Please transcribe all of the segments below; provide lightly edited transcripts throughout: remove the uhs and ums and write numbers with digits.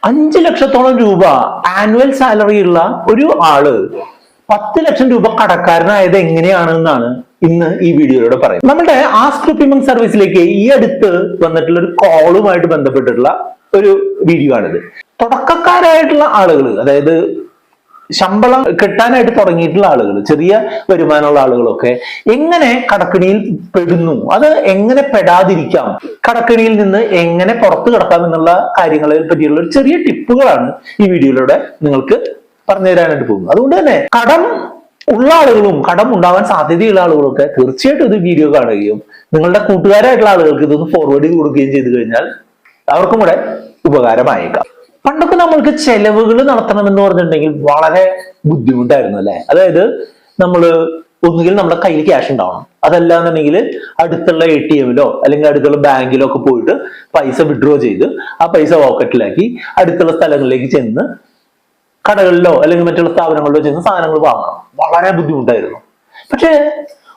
5 ലക്ഷത്തോളം രൂപ annual salary ഉള്ള ഒരു ആള് 10 ലക്ഷം രൂപ കടക്കാരനായത് എങ്ങനെയാണെന്നാണ് ഇന്ന് ഈ വീഡിയോയിലൂടെ പറയുന്നത്. നമ്മുടെ ആസ്ക് പേയ്മെന്റ് സർവീസിലേക്ക് ഈ അടുത്ത് വന്നിട്ടുള്ള ഒരു കോളുമായിട്ട് ബന്ധപ്പെട്ടിട്ടുള്ള ഒരു വീഡിയോ ആണിത്. തുടക്കക്കാരായിട്ടുള്ള ആളുകൾ, അതായത് ശമ്പളം കിട്ടാനായിട്ട് തുടങ്ങിയിട്ടുള്ള ആളുകൾ, ചെറിയ വരുമാനമുള്ള ആളുകളൊക്കെ എങ്ങനെ കടക്കിണിയിൽ പെടുന്നു, അത് എങ്ങനെ പെടാതിരിക്കാം, കടക്കിണിയിൽ നിന്ന് എങ്ങനെ പുറത്തു കിടക്കാം എന്നുള്ള കാര്യങ്ങളെ പറ്റിയുള്ള ഒരു ചെറിയ ടിപ്പുകളാണ് ഈ വീഡിയോയിലൂടെ നിങ്ങൾക്ക് പറഞ്ഞു തരാനായിട്ട് പോകുന്നത്. അതുകൊണ്ട് തന്നെ കടം ഉള്ള ആളുകളും കടം ഉണ്ടാവാൻ സാധ്യതയുള്ള ആളുകളൊക്കെ തീർച്ചയായിട്ടും ഇത് വീഡിയോ കാണുകയും നിങ്ങളുടെ കൂട്ടുകാരായിട്ടുള്ള ആളുകൾക്ക് ഇതൊന്ന് ഫോർവേഡ് ചെയ്ത് കൊടുക്കുകയും ചെയ്തു കഴിഞ്ഞാൽ അവർക്കും കൂടെ ഉപകാരമായേക്കാം. പണ്ടൊക്കെ നമ്മൾക്ക് ചെലവുകൾ നടത്തണമെന്ന് പറഞ്ഞിട്ടുണ്ടെങ്കിൽ വളരെ ബുദ്ധിമുട്ടായിരുന്നു അല്ലെ. അതായത് ഒന്നുകിൽ നമ്മുടെ കയ്യിൽ ക്യാഷ് ഉണ്ടാവണം, അതല്ലാന്നുണ്ടെങ്കിൽ അടുത്തുള്ള ATM-ലോ അല്ലെങ്കിൽ അടുത്തുള്ള ബാങ്കിലോ ഒക്കെ പോയിട്ട് പൈസ വിഡ്രോ ചെയ്ത് ആ പൈസ പോക്കറ്റിലാക്കി അടുത്തുള്ള സ്ഥലങ്ങളിലേക്ക് ചെന്ന് കടകളിലോ അല്ലെങ്കിൽ മറ്റുള്ള സ്ഥാപനങ്ങളിലോ ചെന്ന് സാധനങ്ങൾ വാങ്ങണം. വളരെ ബുദ്ധിമുട്ടായിരുന്നു. പക്ഷെ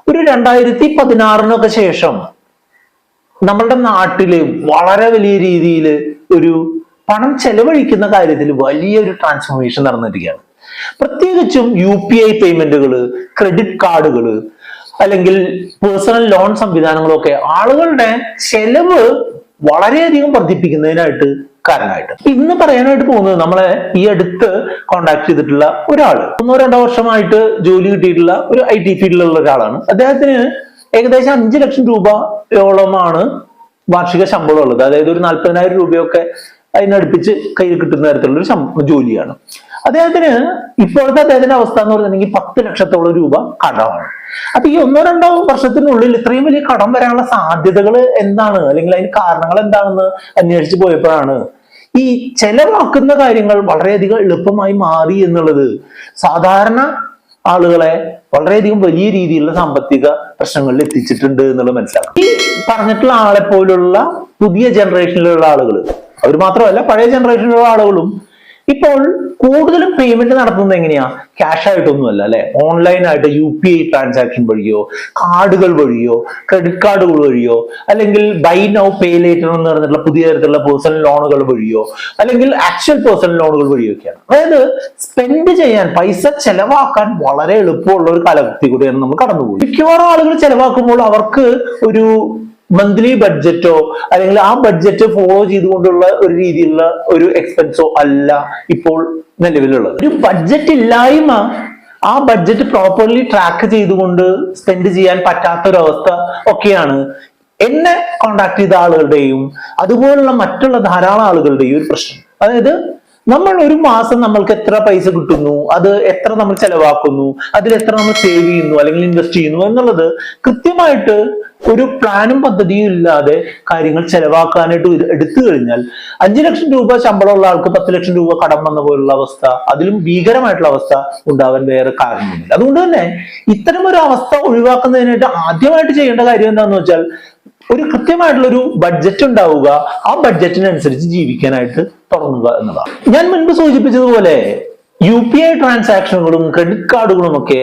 ഒരു 2016 ശേഷം നമ്മളുടെ നാട്ടില് വളരെ വലിയ രീതിയിൽ ഒരു പണം ചെലവഴിക്കുന്ന കാര്യത്തിൽ വലിയൊരു ട്രാൻസ്ഫോർമേഷൻ നടന്നിരിക്കുകയാണ്. പ്രത്യേകിച്ചും UPI പേയ്മെന്റുകള്, ക്രെഡിറ്റ് കാർഡുകള് അല്ലെങ്കിൽ പേഴ്സണൽ ലോൺ സംവിധാനങ്ങളൊക്കെ ആളുകളുടെ ചെലവ് വളരെയധികം വർദ്ധിപ്പിക്കുന്നതിനായിട്ട് കാരണമായിട്ട്. ഇന്ന് പറയാനായിട്ട് പോകുന്നത് നമ്മളെ ഈ അടുത്ത് കോണ്ടാക്ട് ചെയ്തിട്ടുള്ള ഒരാള് 1-2 വർഷമായിട്ട് ജോലി കിട്ടിയിട്ടുള്ള ഒരു IT ഫീൽഡിലുള്ള ഒരാളാണ്. അദ്ദേഹത്തിന് ഏകദേശം 5 ലക്ഷം രൂപയോളമാണ് വാർഷിക ശമ്പളം ഉള്ളത്. അതായത് ഒരു 40,000 രൂപയൊക്കെ അതിനടുപ്പിച്ച് കയ്യിൽ കിട്ടുന്ന തരത്തിലുള്ള ഒരു ജോലിയാണ് അദ്ദേഹത്തിന്. ഇപ്പോഴത്തെ അദ്ദേഹത്തിന്റെ അവസ്ഥ എന്ന് പറഞ്ഞിട്ടുണ്ടെങ്കിൽ 10 ലക്ഷത്തോളം രൂപ കടമാണ്. അപ്പൊ ഈ 1-2 വർഷത്തിനുള്ളിൽ ഇത്രയും വലിയ കടം വരാനുള്ള സാധ്യതകൾ എന്താണ്, അല്ലെങ്കിൽ അതിന് കാരണങ്ങൾ എന്താണെന്ന് അന്വേഷിച്ച് പോയപ്പോഴാണ് ഈ ചെലവാക്കുന്ന കാര്യങ്ങൾ വളരെയധികം എളുപ്പമായി മാറി എന്നുള്ളത് സാധാരണ ആളുകളെ വളരെയധികം വലിയ രീതിയിലുള്ള സാമ്പത്തിക പ്രശ്നങ്ങളിൽ എത്തിച്ചിട്ടുണ്ട് എന്നുള്ളത് മനസ്സിലാക്കാം. ഈ പറഞ്ഞിട്ടുള്ള ആളെ പോലുള്ള പുതിയ ജനറേഷനിലുള്ള ആളുകൾ, അവർ മാത്രമല്ല പഴയ ജനറേഷനിലുള്ള ആളുകളും ഇപ്പോൾ കൂടുതലും പേയ്മെന്റ് നടത്തുന്നത് എങ്ങനെയാ? ക്യാഷ് ആയിട്ടൊന്നുമല്ല അല്ലെ, ഓൺലൈനായിട്ട് UPI ട്രാൻസാക്ഷൻ വഴിയോ, കാർഡുകൾ വഴിയോ, ക്രെഡിറ്റ് കാർഡുകൾ വഴിയോ, അല്ലെങ്കിൽ ബൈ നൗ പേ ലേറ്റർ എന്ന് പറഞ്ഞിട്ടുള്ള പുതിയ തരത്തിലുള്ള പേഴ്സണൽ ലോണുകൾ വഴിയോ, അല്ലെങ്കിൽ ആക്ച്വൽ പേഴ്സണൽ ലോണുകൾ വഴിയോ ഒക്കെയാണ്. അതായത് സ്പെൻഡ് ചെയ്യാൻ, പൈസ ചെലവാക്കാൻ വളരെ എളുപ്പമുള്ള ഒരു കാലഘട്ടത്തിൽ കൂടിയാണ് നമ്മൾ കടന്നുപോയി. മിക്കവാറും ആളുകൾ ചെലവാക്കുമ്പോൾ അവർക്ക് ഒരു മന്ത്ലി ബഡ്ജറ്റോ അല്ലെങ്കിൽ ആ ബഡ്ജറ്റ് ഫോളോ ചെയ്തുകൊണ്ടുള്ള ഒരു രീതിയിലുള്ള ഒരു എക്സ്പെൻസോ അല്ല ഇപ്പോൾ നിലവിലുള്ളത്. ഒരു ബഡ്ജറ്റ് ഇല്ലായ്മ, ആ ബഡ്ജറ്റ് പ്രോപ്പർലി ട്രാക്ക് ചെയ്തുകൊണ്ട് സ്പെൻഡ് ചെയ്യാൻ പറ്റാത്തൊരവസ്ഥ ഒക്കെയാണ് എന്നെ കോണ്ടാക്ട് ചെയ്ത ആളുകളുടെയും അതുപോലുള്ള മറ്റുള്ള ധാരാളം ആളുകളുടെയും ഒരു പ്രശ്നം. അതായത് നമ്മൾ ഒരു മാസം നമ്മൾക്ക് എത്ര പൈസ കിട്ടുന്നു, അത് എത്ര നമ്മൾ ചെലവാക്കുന്നു, അതിൽ എത്ര നമ്മൾ സേവ് ചെയ്യുന്നു അല്ലെങ്കിൽ ഇൻവെസ്റ്റ് ചെയ്യുന്നു എന്നുള്ളത് കൃത്യമായിട്ട് ഒരു പ്ലാനും പദ്ധതിയും ഇല്ലാതെ കാര്യങ്ങൾ ചെലവാക്കാനായിട്ട് എടുത്തു കഴിഞ്ഞാൽ 5 ലക്ഷം രൂപ ശമ്പളമുള്ള ആൾക്ക് 10 ലക്ഷം രൂപ കടം വന്ന പോലുള്ള അവസ്ഥ, അതിലും ഭീകരമായിട്ടുള്ള അവസ്ഥ ഉണ്ടാവാൻ വേറെ കാരണമൊന്നുമില്ല. അതുകൊണ്ട് തന്നെ ഇത്തരം ഒരു അവസ്ഥ ഒഴിവാക്കുന്നതിനായിട്ട് ആദ്യമായിട്ട് ചെയ്യേണ്ട കാര്യം എന്താണെന്ന് വെച്ചാൽ ഒരു കൃത്യമായിട്ടുള്ള ഒരു ബഡ്ജറ്റ് ഉണ്ടാവുക, ആ ബഡ്ജറ്റിനനുസരിച്ച് ജീവിക്കാനായിട്ട് തുടങ്ങുക എന്നതാണ്. ഞാൻ മുൻപ് സൂചിപ്പിച്ചതുപോലെ UPI ട്രാൻസാക്ഷനുകളും ക്രെഡിറ്റ് കാർഡുകളും ഒക്കെ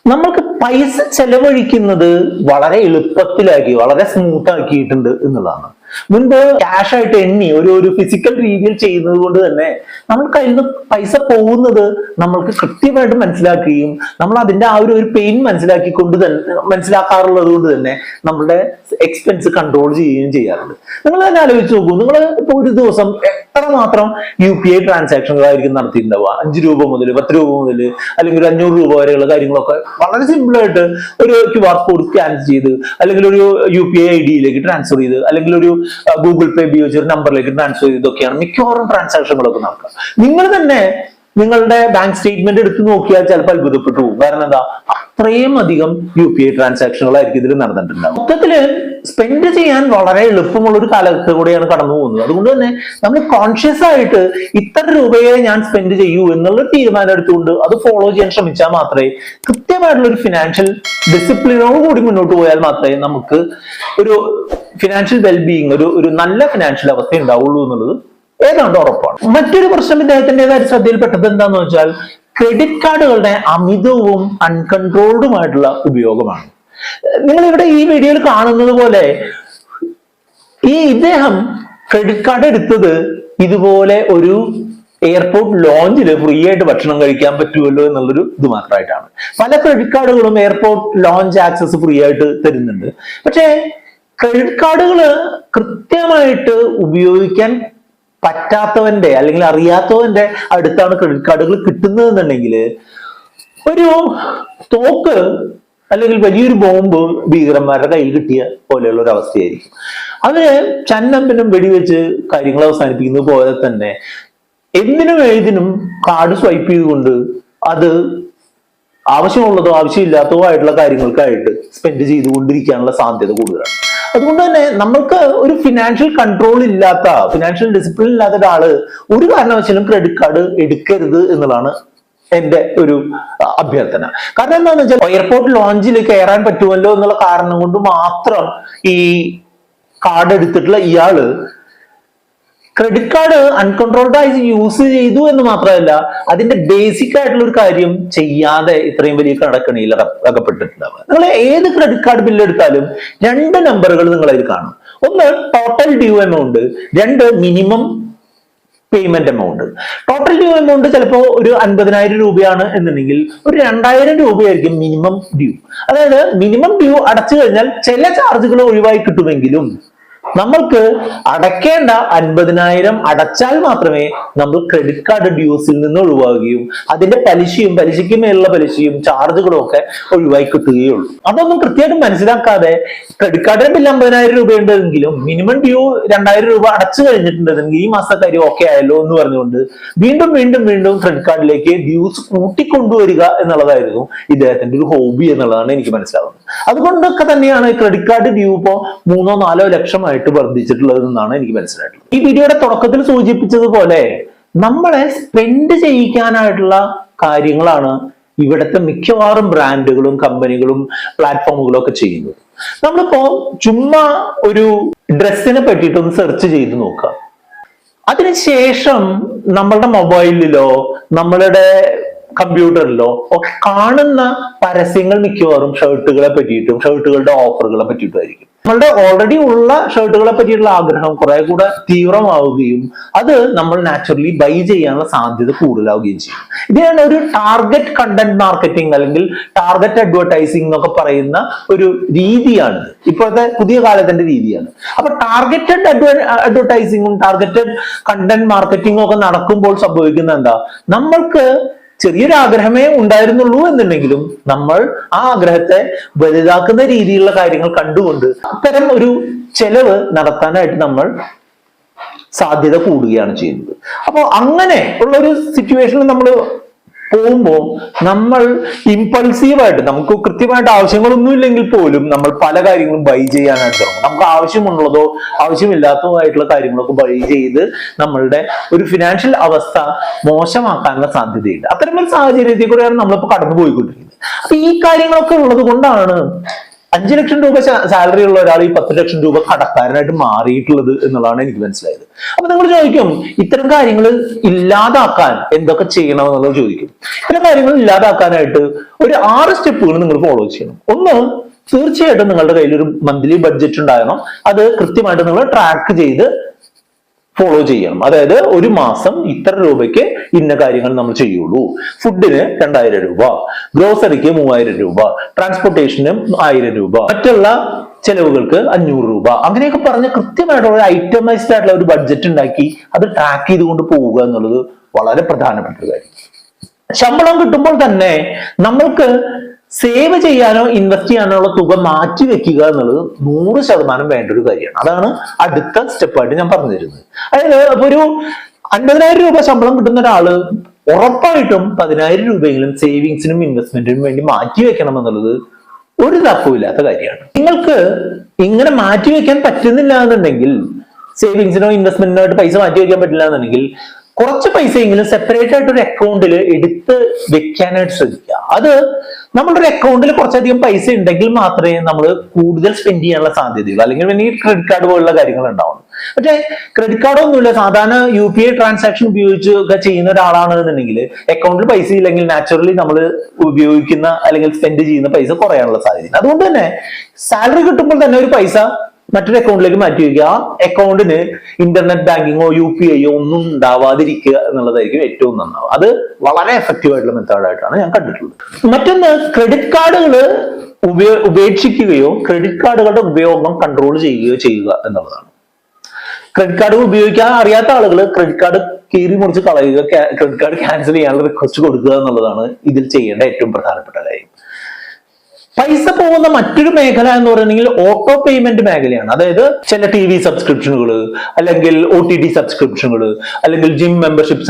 നമ്മൾക്ക് പൈസ ചെലവഴിക്കുന്നത് വളരെ എളുപ്പത്തിലാക്കി, വളരെ സ്മൂത്ത് ആക്കിയിട്ടുണ്ട് എന്നുള്ളതാണ്. മുൻപ് ക്യാഷ് ആയിട്ട് എണ്ണി ഒരു ഫിസിക്കൽ രീതിയിൽ ചെയ്യുന്നത് കൊണ്ട് തന്നെ നമ്മൾ കയ്യിൽ നിന്ന് പൈസ പോകുന്നത് നമ്മൾക്ക് കൃത്യമായിട്ട് മനസ്സിലാക്കുകയും നമ്മൾ അതിന്റെ ആ ഒരു പെയിൻ മനസ്സിലാക്കാറുള്ളത് കൊണ്ട് തന്നെ നമ്മളുടെ എക്സ്പെൻസ് കൺട്രോൾ ചെയ്യുകയും ചെയ്യാറുണ്ട്. നിങ്ങൾ തന്നെ ആലോചിച്ച് നോക്കൂ, നിങ്ങൾ ഇപ്പൊ ഒരു ദിവസം എത്രമാത്രം UPI ട്രാൻസാക്ഷനുകളായിരിക്കും നടത്തിയിട്ടുണ്ടാവുക? 5 രൂപ മുതൽ 10 രൂപ മുതൽ അല്ലെങ്കിൽ ഒരു 500 രൂപ വരെയുള്ള കാര്യങ്ങളൊക്കെ വളരെ സിമ്പിൾ ആയിട്ട് ഒരു QR കോഡ് സ്കാൻ ചെയ്ത് അല്ലെങ്കിൽ ഒരു UPI ID-യിലേക്ക് ട്രാൻസ്ഫർ ചെയ്ത് അല്ലെങ്കിൽ ഒരു ഗൂഗിൾ പേ ഉപയോഗിച്ച് ഒരു നമ്പറിലേക്ക് ട്രാൻസ്ഫർ ചെയ്തൊക്കെയാണ് മിക്കവാറും ട്രാൻസാക്ഷനുകളൊക്കെ നടക്കുക. നിങ്ങൾ തന്നെ നിങ്ങളുടെ ബാങ്ക് സ്റ്റേറ്റ്മെന്റ് എടുത്ത് നോക്കിയാൽ ചിലപ്പോൾ അത്ഭുതപ്പെട്ടു പോകും. കാരണം എന്താ, അത്രയും അധികം UPI ട്രാൻസാക്ഷനുകളായിരിക്കും ഇതിൽ നടന്നിട്ടുണ്ടാവും. മൊത്തത്തില് സ്പെൻഡ് ചെയ്യാൻ വളരെ എളുപ്പമുള്ള ഒരു കാലഘട്ടത്തിൽ കൂടെയാണ് കടന്നു പോകുന്നത്. അതുകൊണ്ട് തന്നെ നമ്മൾ കോൺഷ്യസ് ആയിട്ട് ഇത്ര രൂപയെ ഞാൻ സ്പെൻഡ് ചെയ്യൂ എന്നുള്ള തീരുമാനം എടുത്തുകൊണ്ട് അത് ഫോളോ ചെയ്യാൻ ശ്രമിച്ചാൽ മാത്രമേ, കൃത്യമായിട്ടുള്ള ഒരു ഫിനാൻഷ്യൽ ഡിസിപ്ലിനോട് കൂടി മുന്നോട്ട് പോയാൽ മാത്രമേ നമുക്ക് ഒരു ഫിനാൻഷ്യൽ വെൽബീയിങ്, ഒരു നല്ല ഫിനാൻഷ്യൽ അവസ്ഥ ഉണ്ടാവുള്ളൂ എന്നുള്ളത് ഏതാണ്ട് ഉറപ്പാണ്. മറ്റൊരു പ്രശ്നം ഇദ്ദേഹത്തിൻ്റെതായിട്ട് ശ്രദ്ധയിൽപ്പെട്ടത് എന്താന്ന് വെച്ചാൽ ക്രെഡിറ്റ് കാർഡുകളുടെ അമിതവും അൺകൺട്രോൾഡുമായിട്ടുള്ള ഉപയോഗമാണ്. നിങ്ങൾ ഇവിടെ ഈ വീഡിയോയിൽ കാണുന്നത് പോലെ ഇദ്ദേഹം ക്രെഡിറ്റ് കാർഡ് എടുത്തത് ഇതുപോലെ ഒരു എയർപോർട്ട് ലോഞ്ചിൽ ഫ്രീ ആയിട്ട് ഭക്ഷണം കഴിക്കാൻ പറ്റുമല്ലോ എന്നുള്ളൊരു ഇത് മാത്രമായിട്ടാണ്. പല ക്രെഡിറ്റ് കാർഡുകളും എയർപോർട്ട് ലോഞ്ച് ആക്സസ് ഫ്രീ ആയിട്ട് തരുന്നുണ്ട്. പക്ഷേ ക്രെഡിറ്റ് കാർഡുകൾ കൃത്യമായിട്ട് ഉപയോഗിക്കാൻ പറ്റാത്തവന്റെ അല്ലെങ്കിൽ അറിയാത്തവന്റെ അടുത്താണ് ക്രെഡിറ്റ് കാർഡുകൾ കിട്ടുന്നത് എന്നുണ്ടെങ്കിൽ ഒരു തോക്ക് അല്ലെങ്കിൽ വലിയൊരു ബോംബ് ഭീകരന്മാരുടെ കയ്യിൽ കിട്ടിയ പോലെയുള്ള ഒരു അവസ്ഥയായിരിക്കും. അവര് ചന്നമ്പനും വെടിവെച്ച് കാര്യങ്ങൾ അവസാനിപ്പിക്കുന്നത് പോലെ തന്നെ എന്തിനും ഏതിനും കാർഡ് സ്വൈപ്പ് ചെയ്തുകൊണ്ട് അത് ആവശ്യമുള്ളതോ ആവശ്യമില്ലാത്തതോ ആയിട്ടുള്ള കാര്യങ്ങൾക്കായിട്ട് സ്പെൻഡ് ചെയ്തുകൊണ്ടിരിക്കാനുള്ള സാധ്യത കൂടുതലാണ്. അതുകൊണ്ട് തന്നെ നമ്മൾക്ക് ഒരു ഫിനാൻഷ്യൽ കൺട്രോൾ ഇല്ലാത്ത, ഫിനാൻഷ്യൽ ഡിസിപ്ലിൻ ഇല്ലാത്ത ഒരാള് ഒരു കാരണവശാലും ക്രെഡിറ്റ് കാർഡ് എടുക്കരുത് എന്നുള്ളതാണ് എന്റെ ഒരു അഭ്യർത്ഥന. കാരണം എന്താണെന്ന് വെച്ചാൽ എയർപോർട്ട് ലോഞ്ചിൽ കയറാൻ പറ്റുമല്ലോ എന്നുള്ള കാരണം കൊണ്ട് മാത്രം ഈ കാർഡ് എടുത്തിട്ടുള്ള ഇയാള് ക്രെഡിറ്റ് കാർഡ് അൺകൺട്രോൾഡ് ആയി യൂസ് ചെയ്തു എന്ന് മാത്രമല്ല, അതിന്റെ ബേസിക് ആയിട്ടുള്ള ഒരു കാര്യം ചെയ്യാതെ ഇത്രയും വലിയ കടക്കണിയിൽ അകപ്പെട്ടിട്ടുണ്ടാവുക. നിങ്ങൾ ഏത് ക്രെഡിറ്റ് കാർഡ് ബില്ല് എടുത്താലും 2 നമ്പറുകൾ നിങ്ങളതിൽ കാണും. ഒന്ന് total due amount, 2 minimum payment amount. Total due amount ചിലപ്പോൾ ഒരു 50,000 രൂപയാണ് എന്നുണ്ടെങ്കിൽ ഒരു 2,000 രൂപയായിരിക്കും മിനിമം ഡ്യൂ. അതായത് മിനിമം ഡ്യൂ അടച്ചു കഴിഞ്ഞാൽ ചില ചാർജുകൾ ഒഴിവായി കിട്ടുമെങ്കിലും നമ്മൾക്ക് അടയ്ക്കേണ്ട 50,000 അടച്ചാൽ മാത്രമേ നമ്മൾ ക്രെഡിറ്റ് കാർഡ് ഡ്യൂസിൽ നിന്ന് ഒഴിവാകുകയും അതിന്റെ പലിശയ്ക്ക് മേലുള്ള പലിശയും ചാർജുകളും ഒക്കെ ഒഴിവായി കിട്ടുകയുള്ളൂ. അതൊന്നും കൃത്യമായിട്ട് മനസ്സിലാക്കാതെ ക്രെഡിറ്റ് കാർഡിന് ബില്ല് 50,000 രൂപയുണ്ടെങ്കിലും മിനിമം ഡ്യൂ 2,000 രൂപ അടച്ചു കഴിഞ്ഞിട്ടുണ്ടെങ്കിൽ ഈ മാസക്കാര്യം ഓക്കെ ആയല്ലോ എന്ന് പറഞ്ഞുകൊണ്ട് വീണ്ടും ക്രെഡിറ്റ് കാർഡിലേക്ക് ഡ്യൂസ് കൂട്ടിക്കൊണ്ടുവരിക എന്നുള്ളതായിരുന്നു ഇദ്ദേഹത്തിന്റെ ഒരു ഹോബി എന്നുള്ളതാണ് എനിക്ക് മനസ്സിലാവുന്നത്. അതുകൊണ്ടൊക്കെ തന്നെയാണ് ക്രെഡിറ്റ് കാർഡ് ഡ്യൂ ഇപ്പോ 3-4 ലക്ഷമായിട്ട് വർദ്ധിച്ചിട്ടുള്ളത് എന്നാണ് എനിക്ക് മനസ്സിലായിട്ടുള്ളത്. ഈ വീഡിയോയുടെ തുടക്കത്തിൽ സൂചിപ്പിച്ചതുപോലെ നമ്മളെ സ്പെൻഡ് ചെയ്യിക്കാനായിട്ടുള്ള കാര്യങ്ങളാണ് ഇവിടുത്തെ മിക്കവാറും ബ്രാൻഡുകളും കമ്പനികളും പ്ലാറ്റ്ഫോമുകളും ഒക്കെ ചെയ്യുന്നത്. നമ്മളിപ്പോ ചുമ്മാ ഒരു ഡ്രസ്സിനെ പറ്റിയിട്ടൊന്ന് സെർച്ച് ചെയ്ത് നോക്കുക. അതിനുശേഷം നമ്മളുടെ മൊബൈലിലോ നമ്മളുടെ കമ്പ്യൂട്ടറിലോ ഒക്കെ കാണുന്ന പരസ്യങ്ങൾ മിക്കവാറും ഷർട്ടുകളെ പറ്റിയിട്ടും ഷർട്ടുകളുടെ ഓഫറുകളെ പറ്റിയിട്ടുമായിരിക്കും. നമ്മളുടെ ഓൾറെഡി ഉള്ള ഷർട്ടുകളെ പറ്റിയിട്ടുള്ള ആഗ്രഹം കുറെ കൂടെ തീവ്രമാവുകയും അത് നമ്മൾ നാച്ചുറലി ബൈ ചെയ്യാനുള്ള സാധ്യത കൂടുതലാവുകയും ചെയ്യും. ഇതിനാണ് ഒരു ടാർഗറ്റ് കണ്ടന്റ് മാർക്കറ്റിംഗ് അല്ലെങ്കിൽ ടാർഗറ്റ് അഡ്വർടൈസിംഗ് എന്നൊക്കെ പറയുന്ന ഒരു രീതിയാണ്, ഇപ്പോഴത്തെ പുതിയ കാലത്തിന്റെ രീതിയാണ്. അപ്പൊ ടാർഗറ്റഡ് അഡ്വർടൈസിങ്ങും ടാർഗറ്റഡ് കണ്ടന്റ് മാർക്കറ്റിംഗും ഒക്കെ നടക്കുമ്പോൾ സംഭവിക്കുന്ന എന്താ, നമ്മൾക്ക് ചെറിയൊരു ആഗ്രഹമേ ഉണ്ടായിരുന്നുള്ളൂ എന്നുണ്ടെങ്കിലും നമ്മൾ ആ ആഗ്രഹത്തെ വലുതാക്കുന്ന രീതിയിലുള്ള കാര്യങ്ങൾ കണ്ടുകൊണ്ട് അത്തരം ഒരു ചെലവ് നടത്താനായിട്ട് നമ്മൾ സാധ്യത കൂടുകയാണ് ചെയ്യുന്നത്. അപ്പോൾ അങ്ങനെ ഉള്ള ഒരു സിറ്റുവേഷനിൽ നമ്മൾ പോകുമ്പോൾ നമ്മൾ ഇമ്പൾസീവായിട്ട്, നമുക്ക് കൃത്യമായിട്ട് ആവശ്യങ്ങളൊന്നും ഇല്ലെങ്കിൽ പോലും നമ്മൾ പല കാര്യങ്ങളും ബൈ ചെയ്യാനായിട്ട് തുടങ്ങും. നമുക്ക് ആവശ്യമുള്ളതോ ആവശ്യമില്ലാത്തതോ ആയിട്ടുള്ള കാര്യങ്ങളൊക്കെ ബൈ ചെയ്ത് നമ്മളുടെ ഒരു ഫിനാൻഷ്യൽ അവസ്ഥ മോശമാക്കാനുള്ള സാധ്യതയുണ്ട്. അത്തരമൊരു സാഹചര്യത്തിൽ കൂടെയാണ് നമ്മളിപ്പോൾ കടന്നു പോയിക്കൊണ്ടിരിക്കുന്നത്. അപ്പൊ ഈ കാര്യങ്ങളൊക്കെ ഉള്ളത് കൊണ്ടാണ് 5 ലക്ഷം രൂപ സാലറി ഉള്ള ഒരാൾ ഈ 10 ലക്ഷം രൂപ കടക്കാരനായിട്ട് മാറിയിട്ടുള്ളത് എന്നുള്ളതാണ് എനിക്ക് മനസ്സിലായത്. അപ്പൊ നിങ്ങൾ ചോദിക്കും, ഇത്തരം കാര്യങ്ങൾ ഇല്ലാതാക്കാൻ എന്തൊക്കെ ചെയ്യണം എന്നുള്ളത് ചോദിക്കും. ഇത്തരം കാര്യങ്ങൾ ഇല്ലാതാക്കാനായിട്ട് ഒരു 6 സ്റ്റെപ്പുകൾ നിങ്ങൾ ഫോളോ ചെയ്യണം. ഒന്ന്, തീർച്ചയായിട്ടും നിങ്ങളുടെ കയ്യിൽ ഒരു മന്ത്ലി ബഡ്ജറ്റ് ഉണ്ടാകണം. അത് കൃത്യമായിട്ട് നിങ്ങൾ ട്രാക്ക് ചെയ്ത് ഫോളോ ചെയ്യണം. അതായത് ഒരു മാസം ഇത്ര രൂപയ്ക്ക് ഇന്ന കാര്യങ്ങൾ നമ്മൾ ചെയ്യുള്ളൂ. ഫുഡിന് 2,000 രൂപ, ഗ്രോസറിക്ക് 3,000 രൂപ, ട്രാൻസ്പോർട്ടേഷന് 1,000 രൂപ, മറ്റുള്ള ചെലവുകൾക്ക് 500 രൂപ, അങ്ങനെയൊക്കെ പറഞ്ഞ് കൃത്യമായിട്ടുള്ള ഒരു ഐറ്റമൈസ്ഡ് ആയിട്ടുള്ള ഒരു ബഡ്ജറ്റ് ഉണ്ടാക്കി അത് ട്രാക്ക് ചെയ്തുകൊണ്ട് പോവുക എന്നുള്ളത് വളരെ പ്രധാനപ്പെട്ട ഒരു കാര്യം. ശമ്പളം കിട്ടുമ്പോൾ തന്നെ നമ്മൾക്ക് സേവ് ചെയ്യാനോ ഇൻവെസ്റ്റ് ചെയ്യാനോ ഉള്ള തുക മാറ്റി വെക്കുക എന്നുള്ളത് 100% വേണ്ട ഒരു കാര്യമാണ്. അതാണ് അടുത്ത സ്റ്റെപ്പായിട്ട് ഞാൻ പറഞ്ഞു തരുന്നത്. അതായത് അപ്പൊ ഒരു 50,000 രൂപ ശമ്പളം കിട്ടുന്ന ഒരാള് ഉറപ്പായിട്ടും 10,000 രൂപയെങ്കിലും സേവിങ്സിനും ഇൻവെസ്റ്റ്മെന്റിനും വേണ്ടി മാറ്റി വെക്കണം എന്നുള്ളത് ഒരു തർക്കമില്ലാത്ത കാര്യമാണ്. നിങ്ങൾക്ക് ഇങ്ങനെ മാറ്റി വെക്കാൻ പറ്റുന്നില്ല എന്നുണ്ടെങ്കിൽ, സേവിങ്സിനോ ഇൻവെസ്റ്റ്മെന്റിനോ ആയിട്ട് പൈസ മാറ്റി വെക്കാൻ പറ്റില്ല എന്നുണ്ടെങ്കിൽ, കുറച്ച് പൈസയെങ്കിലും സെപ്പറേറ്റ് ആയിട്ട് ഒരു അക്കൗണ്ടിൽ എടുത്ത് വെക്കാനായിട്ട് ശ്രദ്ധിക്കുക. അത് നമ്മുടെ ഒരു അക്കൗണ്ടിൽ കുറച്ചധികം പൈസ ഉണ്ടെങ്കിൽ മാത്രമേ നമ്മൾ കൂടുതൽ സ്പെൻഡ് ചെയ്യാനുള്ള സാധ്യതയുള്ളൂ. അല്ലെങ്കിൽ പിന്നെ ഈ ക്രെഡിറ്റ് കാർഡ് പോലുള്ള കാര്യങ്ങൾ ഉണ്ടാവും. പക്ഷേ ക്രെഡിറ്റ് കാർഡ് ഒന്നുമില്ല, സാധാരണ UPI ട്രാൻസാക്ഷൻ ഉപയോഗിച്ച് ഒക്കെ ചെയ്യുന്ന ഒരാളാണ് എന്നുണ്ടെങ്കിൽ അക്കൗണ്ടിൽ പൈസ ഇല്ലെങ്കിൽ നാച്ചുറലി നമ്മൾ ഉപയോഗിക്കുന്ന അല്ലെങ്കിൽ സ്പെൻഡ് ചെയ്യുന്ന പൈസ കുറയാനുള്ള സാധ്യത. അതുകൊണ്ട് തന്നെ സാലറി കിട്ടുമ്പോൾ തന്നെ ഒരു പൈസ മറ്റൊരു അക്കൗണ്ടിലേക്ക് മാറ്റി വയ്ക്കുക. ആ അക്കൗണ്ടിന് ഇന്റർനെറ്റ് ബാങ്കിങ്ങോ UPI ഒന്നും ഉണ്ടാവാതിരിക്കുക എന്നുള്ളതായിരിക്കും ഏറ്റവും നന്നാവുക. അത് വളരെ എഫക്റ്റീവ് ആയിട്ടുള്ള മെത്തേഡായിട്ടാണ് ഞാൻ കണ്ടിട്ടുള്ളത്. മറ്റൊന്ന്, ക്രെഡിറ്റ് കാർഡുകൾ ഉപേക്ഷിക്കുകയോ ക്രെഡിറ്റ് കാർഡുകളുടെ ഉപയോഗം കൺട്രോൾ ചെയ്യുക എന്നുള്ളതാണ്. ക്രെഡിറ്റ് കാർഡ് ഉപയോഗിക്കാൻ അറിയാത്ത ആളുകൾ ക്രെഡിറ്റ് കാർഡ് കീറി മുറിച്ച് കളയുക, ക്രെഡിറ്റ് കാർഡ് ക്യാൻസൽ ചെയ്യാനുള്ള റിക്വസ്റ്റ് കൊടുക്കുക എന്നുള്ളതാണ് ഇതിൽ ചെയ്യേണ്ട ഏറ്റവും പ്രധാനപ്പെട്ട കാര്യം. പൈസ പോകുന്ന മറ്റൊരു മേഖല എന്ന് പറയുന്നെങ്കിൽ ഓട്ടോ പേയ്മെന്റ് മേഖലയാണ്. അതായത് ചില TV സബ്സ്ക്രിപ്ഷനുകൾ, അല്ലെങ്കിൽ OTT സബ്സ്ക്രിപ്ഷനുകൾ, അല്ലെങ്കിൽ ജിം മെമ്പർഷിപ്പ്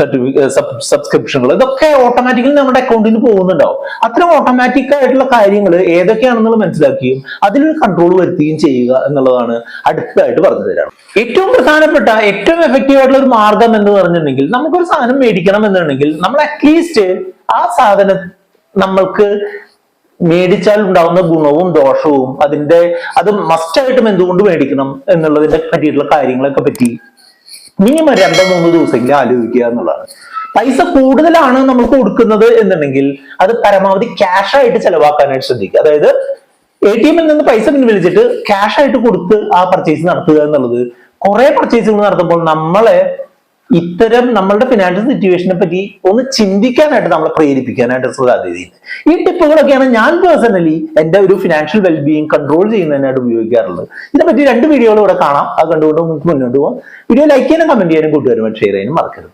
സബ്സ്ക്രിപ്ഷനുകൾ, ഇതൊക്കെ ഓട്ടോമാറ്റിക്കലി നമ്മുടെ അക്കൗണ്ടിൽ നിന്ന് പോകുന്നുണ്ടാവും. അത്തരം ഓട്ടോമാറ്റിക് ആയിട്ടുള്ള കാര്യങ്ങൾ ഏതൊക്കെയാണെന്നുള്ളത് മനസ്സിലാക്കുകയും അതിലൊരു കൺട്രോൾ വരുത്തുകയും ചെയ്യുക എന്നുള്ളതാണ് അടുത്തായിട്ട് പറഞ്ഞു തരാം. ഏറ്റവും പ്രധാനപ്പെട്ട ഏറ്റവും എഫക്റ്റീവ് ആയിട്ടുള്ള ഒരു മാർഗം എന്ന് പറഞ്ഞിട്ടുണ്ടെങ്കിൽ, നമുക്കൊരു സാധനം മേടിക്കണം എന്നുണ്ടെങ്കിൽ നമ്മൾ അറ്റ്ലീസ്റ്റ് ആ സാധനം നമ്മൾക്ക് മേടിച്ചാൽ ഉണ്ടാവുന്ന ഗുണവും ദോഷവും അത് മസ്റ്റായിട്ടും എന്തുകൊണ്ട് മേടിക്കണം എന്നുള്ളതിനെ പറ്റിയിട്ടുള്ള കാര്യങ്ങളൊക്കെ പറ്റി മിനിമം 2-3 ദിവസമെങ്കിലും ആലോചിക്കുക എന്നുള്ളതാണ്. പൈസ കൂടുതലാണ് നമ്മൾ കൊടുക്കുന്നത് എന്നുണ്ടെങ്കിൽ അത് പരമാവധി ക്യാഷ് ആയിട്ട് ചെലവാക്കാനായിട്ട് ശ്രദ്ധിക്കുക. അതായത് ATM നിന്ന് പൈസ പിൻവലിച്ചിട്ട് ക്യാഷ് ആയിട്ട് കൊടുത്ത് ആ പർച്ചേസ് നടത്തുക എന്നുള്ളത് കുറെ പർച്ചേസുകൾ നടത്തുമ്പോൾ നമ്മളുടെ ഫിനാൻഷ്യൽ സിറ്റുവേഷനെ പറ്റി ഒന്ന് ചിന്തിക്കാനായിട്ട് നമ്മളെ പ്രേരിപ്പിക്കാനായിട്ട് സാധ്യതയുണ്ട്. ഈ ടിപ്പുകളൊക്കെയാണ് ഞാൻ പേഴ്സണലി എന്റെ ഒരു ഫിനാൻഷ്യൽ വെൽബീയിങ് കൺട്രോൾ ചെയ്യുന്നതിനായിട്ട് ഉപയോഗിക്കാറുള്ളത്. ഇതിനെപ്പറ്റി 2 വീഡിയോകൾ ഇവിടെ കാണാം. അത് കണ്ടുകൊണ്ട് നമുക്ക് മുന്നോട്ട് പോകാം. വീഡിയോ ലൈക്ക് ചെയ്യാനും കമന്റ് ചെയ്യാനും കൂട്ടുകാരുമായിട്ട് ഷെയർ ചെയ്യാനും മറക്കരുത്.